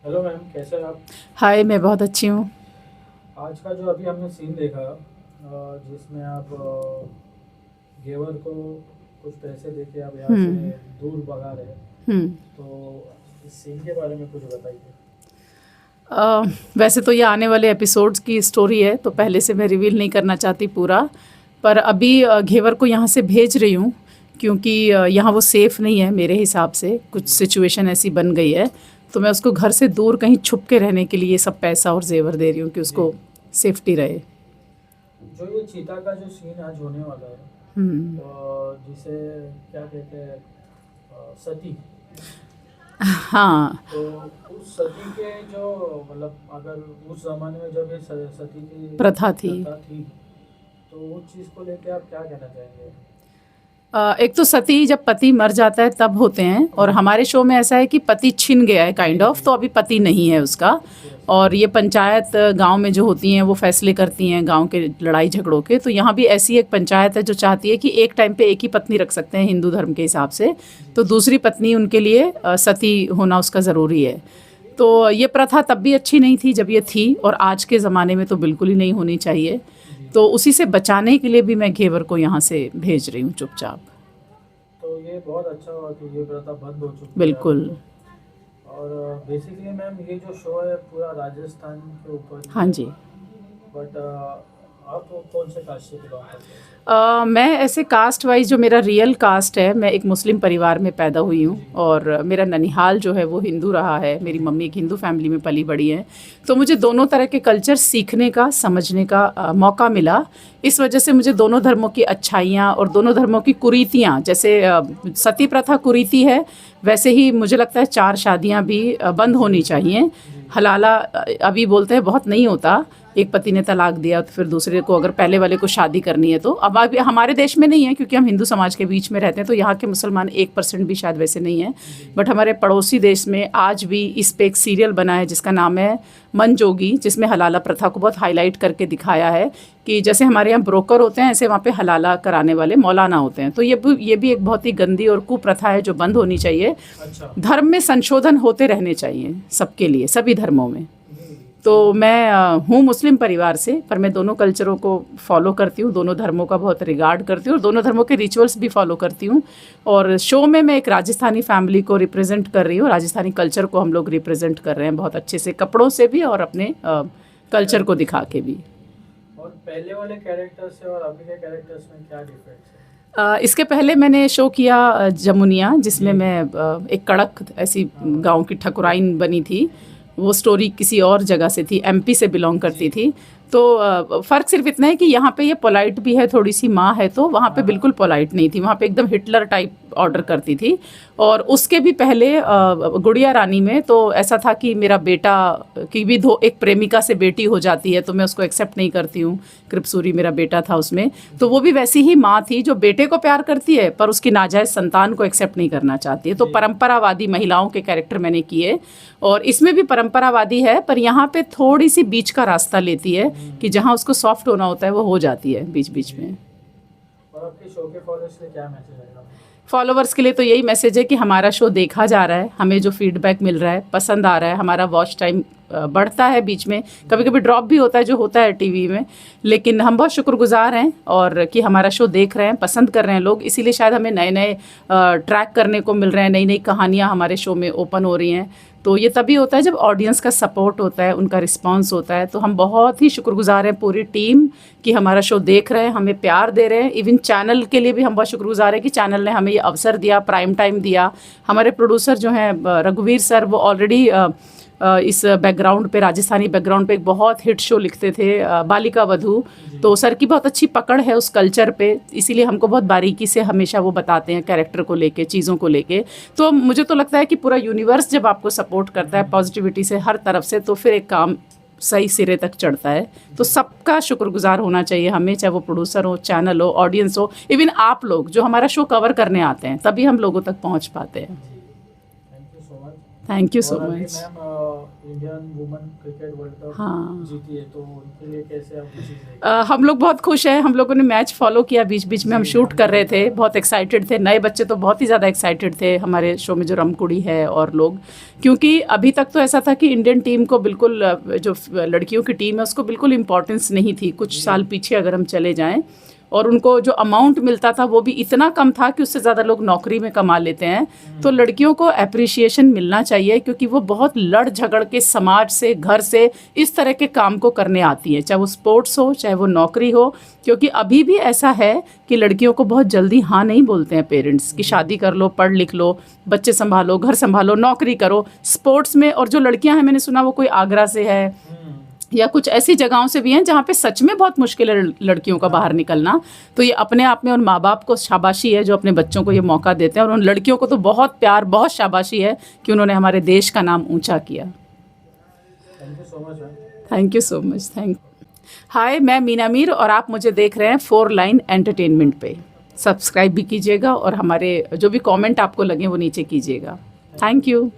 Hello ma'am, कैसे हैं आप? हाय, मैं बहुत अच्छी हूँ। आज का जो अभी हमने सीन देखा, जिसमें आप घेवर को कुछ पैसे देके आप यहाँ से हुँ, दूर भगा रहे हैं। हुँ। तो इस सीन के बारे में कुछ बताइए। अ, वैसे तो ये आने वाले एपिसोड्स की स्टोरी है, तो पहले से मैं रिवील नहीं करना चाहती पूरा। पर अभी घेवर को यहाँ से भेज रही हूँ, क्योंकि यहाँ वो सेफ़ नहीं है मेरे हिसाब से, कुछ जी। सिचुएशन ऐसी बन गई है। तो मैं उसको घर से दूर कहीं छुप के रहने के लिए ये सब पैसा और ज़ेवर दे रही हूँ कि जी। उसको सेफ्टी रहे। जो ये चीता का जो सीन आज होने वाला है, हुँ। जिसे क्या कहते हैं, सती। हाँ। तो उस सती के जो मतलब अगर उस ज़माने में जब ये सती की प्रथा थी। प्रथा थी, तो उस चीज़ को लेके आप क्या कहना चाहेंगे? एक तो सती जब पति मर जाता है तब होते हैं, और जी। हमारे शो में ऐसा है कि पति छिन गया है काइंड जी। ऑफ, जी। तो अभी पति नहीं है उसका। यस। और ये पंचायत गांव में जो होती हैं वो फैसले करती हैं गांव के लड़ाई झगड़ों के। तो यहाँ भी ऐसी एक पंचायत है जो चाहती है कि एक टाइम पे एक ही पत्नी रख सकते हैं हिंदू धर्म के हिसाब से। जी। तो दूसरी पत्नी उनके लिए सती होना उसका ज़रूरी है। तो ये प्रथा तब भी अच्छी नहीं थी जब ये थी, और आज के ज़माने में तो बिल्कुल ही नहीं होनी चाहिए। जी। तो उसी से बचाने के लिए भी मैं घेवर को यहाँ से भेज रही हूँ चुपचाप। तो ये बहुत अच्छा हुआ कि ये प्रथा बंद हो चुकी है अभी बिल्कुल। तो। और बेसिकली मैम, ये जो शो है पूरा राजस्थान के ऊपर ही हाँ है। जी। बट आप कौन से कास्ट से बिलोंग करते हैं? मैं ऐसे कास्ट वाइज, जो मेरा रियल कास्ट है, मैं एक मुस्लिम परिवार में पैदा हुई हूँ, जी। और मेरा ननिहाल जो है वो हिंदू रहा है। मेरी जी। मम्मी एक हिंदू फैमिली में पली बड़ी हैं। तो मुझे दोनों तरह के कल्चर सीखने का, समझने का मौका मिला। इस वजह से मुझे दोनों धर्मों की अच्छाइयाँ और दोनों धर्मों की कुरीतियाँ, जैसे सती प्रथा कुरीति है, वैसे ही मुझे लगता है चार शादियाँ भी बंद जी। होनी चाहिए। जी। हलाला अभी बोलते हैं बहुत नहीं होता, एक पति ने तलाक दिया तो फिर दूसरे को, अगर पहले वाले को शादी करनी है तो। अब अभी हमारे देश में नहीं है क्योंकि हम हिंदू समाज के बीच में रहते हैं, तो यहाँ के मुसलमान 1% भी शायद वैसे नहीं है। जी। बट हमारे पड़ोसी देश में आज भी इस पे एक सीरियल बना है जिसका नाम है मन जोगी, जिसमें हलाला प्रथा को बहुत हाईलाइट करके दिखाया है कि जैसे हमारे यहाँ ब्रोकर होते हैं, ऐसे वहाँ पे हलाला कराने वाले मौलाना होते हैं। तो ये भी एक बहुत ही गंदी और कुप्रथा है जो बंद होनी चाहिए। अच्छा। धर्म में संशोधन होते रहने चाहिए सबके लिए, सभी धर्मों में। जी। तो तो मैं हूँ मुस्लिम परिवार से, पर मैं दोनों कल्चरों को फॉलो करती हूँ, दोनों धर्मों का बहुत रिगार्ड करती हूँ और दोनों धर्मों के रिचुअल्स भी फॉलो करती हूँ। और शो में मैं एक राजस्थानी फैमिली को रिप्रेजेंट कर रही हूँ, राजस्थानी कल्चर को हम लोग रिप्रेजेंट कर रहे हैं बहुत अच्छे से, कपड़ों से भी और अपने कल्चर को कैरेक्टर्स दिखा में, के भी। और पहले वाले कैरेक्टर्स से और अभी के कैरेक्टर्स में क्या डिफरेंस है? इसके पहले मैंने शो किया जमुनिया, जिसमें जी। मैं एक कड़क ऐसी हाँ। गांव की ठकुराइन बनी थी। वो स्टोरी किसी और जगह से थी, एमपी से बिलोंग करती जी। थी। तो फ़र्क सिर्फ इतना है कि यहाँ पे ये पोलाइट भी है, थोड़ी सी माँ है, तो वहाँ पे हाँ। बिल्कुल हाँ। पोलाइट नहीं थी, वहाँ पे एकदम हिटलर टाइप ऑर्डर हाँ। करती थी। और उसके भी पहले गुड़िया रानी में तो ऐसा था कि मेरा बेटा की भी दो, एक प्रेमिका से बेटी हो जाती है तो मैं उसको एक्सेप्ट नहीं करती हूँ। कृपसूरी मेरा बेटा था उसमें। तो जी। वो भी वैसी ही माँ थी जो बेटे को प्यार करती है पर उसकी नाजायज़ संतान को एक्सेप्ट नहीं करना चाहती है। तो जी। परंपरावादी महिलाओं के कैरेक्टर मैंने किए, और इसमें भी परंपरावादी है, पर यहाँ पे थोड़ी सी बीच का रास्ता लेती है कि जहाँ उसको सॉफ्ट होना होता है वो हो जाती है बीच बीच जी। में। और आपके शो के फॉलोअर्स से क्या मैसेज आएगा? फॉलोवर्स के लिए तो यही मैसेज है कि हमारा शो देखा जा रहा है, हमें जो फीडबैक मिल रहा है पसंद आ रहा है, हमारा वॉच टाइम बढ़ता है, बीच में कभी कभी ड्रॉप भी होता है जो होता है टीवी में, लेकिन हम बहुत शुक्रगुजार हैं और कि हमारा शो देख रहे हैं, पसंद कर रहे हैं लोग। इसीलिए शायद हमें नए नए ट्रैक करने को मिल रहे हैं, नई नई कहानियाँ हमारे शो में ओपन हो रही हैं। तो ये तभी होता है जब ऑडियंस का सपोर्ट होता है, उनका रिस्पांस होता है। तो हम बहुत ही शुक्रगुजार हैं पूरी टीम कि हमारा शो देख रहे हैं, हमें प्यार दे रहे हैं। इवन चैनल के लिए भी हम बहुत शुक्रगुजार हैं कि चैनल ने हमें ये अवसर दिया, प्राइम टाइम दिया। हमारे प्रोड्यूसर जो हैं रघुवीर सर, वो ऑलरेडी इस बैकग्राउंड पे, राजस्थानी बैकग्राउंड पे एक बहुत हिट शो लिखते थे, बालिका वधू। जी। तो सर की बहुत अच्छी पकड़ है उस कल्चर पे, इसीलिए हमको बहुत बारीकी से हमेशा वो बताते हैं कैरेक्टर को लेके, चीज़ों को लेके। तो मुझे तो लगता है कि पूरा यूनिवर्स जब आपको सपोर्ट करता है पॉजिटिविटी से हर तरफ से, तो फिर एक काम सही सिरे तक चढ़ता है। तो जी। सबका शुक्रगुजार होना चाहिए हमें, चाहे वो प्रोड्यूसर हो, चैनल हो, ऑडियंस हो, इवन आप लोग जो हमारा शो कवर करने आते हैं, तभी हम लोगों तक पहुंच पाते हैं। जी। Thank you so much. Thank you so और अभी much. Ma'am Indian women cricket World Cup हाँ। जीती है, तो उनके लिए कैसे आप खुशी से? हम लोग बहुत खुश हैं। हम लोगों ने मैच फॉलो किया, बीच बीच में हम शूट कर रहे थे, बहुत एक्साइटेड थे। नए बच्चे तो बहुत ही ज़्यादा एक्साइटेड थे हमारे शो में, जो रमकुड़ी है और लोग, क्योंकि अभी तक तो ऐसा था कि इंडियन टीम को बिल्कुल जो लड़कियों की टीम है उसको बिल्कुल इम्पोर्टेंस नहीं थी। कुछ साल पीछे अगर हम चले जाएँ, और उनको जो अमाउंट मिलता था वो भी इतना कम था कि उससे ज़्यादा लोग नौकरी में कमा लेते हैं। तो लड़कियों को अप्रिसिएशन मिलना चाहिए, क्योंकि वो बहुत लड़ झगड़ के समाज से, घर से इस तरह के काम को करने आती हैं, चाहे वो स्पोर्ट्स हो चाहे वो नौकरी हो। क्योंकि अभी भी ऐसा है कि लड़कियों को बहुत जल्दी हाँ नहीं बोलते हैं पेरेंट्स कि शादी कर लो, पढ़ लिख लो, बच्चे संभालो, घर संभालो, नौकरी करो। स्पोर्ट्स में, और जो लड़कियां हैं, मैंने सुना वो कोई आगरा से है या कुछ ऐसी जगहों से भी हैं जहाँ पे सच में बहुत मुश्किल है लड़कियों का बाहर निकलना। तो ये अपने आप में उन माँ बाप को शाबाशी है जो अपने बच्चों को ये मौका देते हैं, और उन लड़कियों को तो बहुत प्यार, बहुत शाबाशी है कि उन्होंने हमारे देश का नाम ऊंचा किया। Thank you so much ma'am. Thank you so much. Thank hi, मैं मीना मीर और आप मुझे देख रहे हैं 4 लाइन एंटरटेनमेंट पे। सब्सक्राइब भी कीजिएगा और हमारे जो भी कमेंट आपको लगे वो नीचे कीजिएगा। Thank you.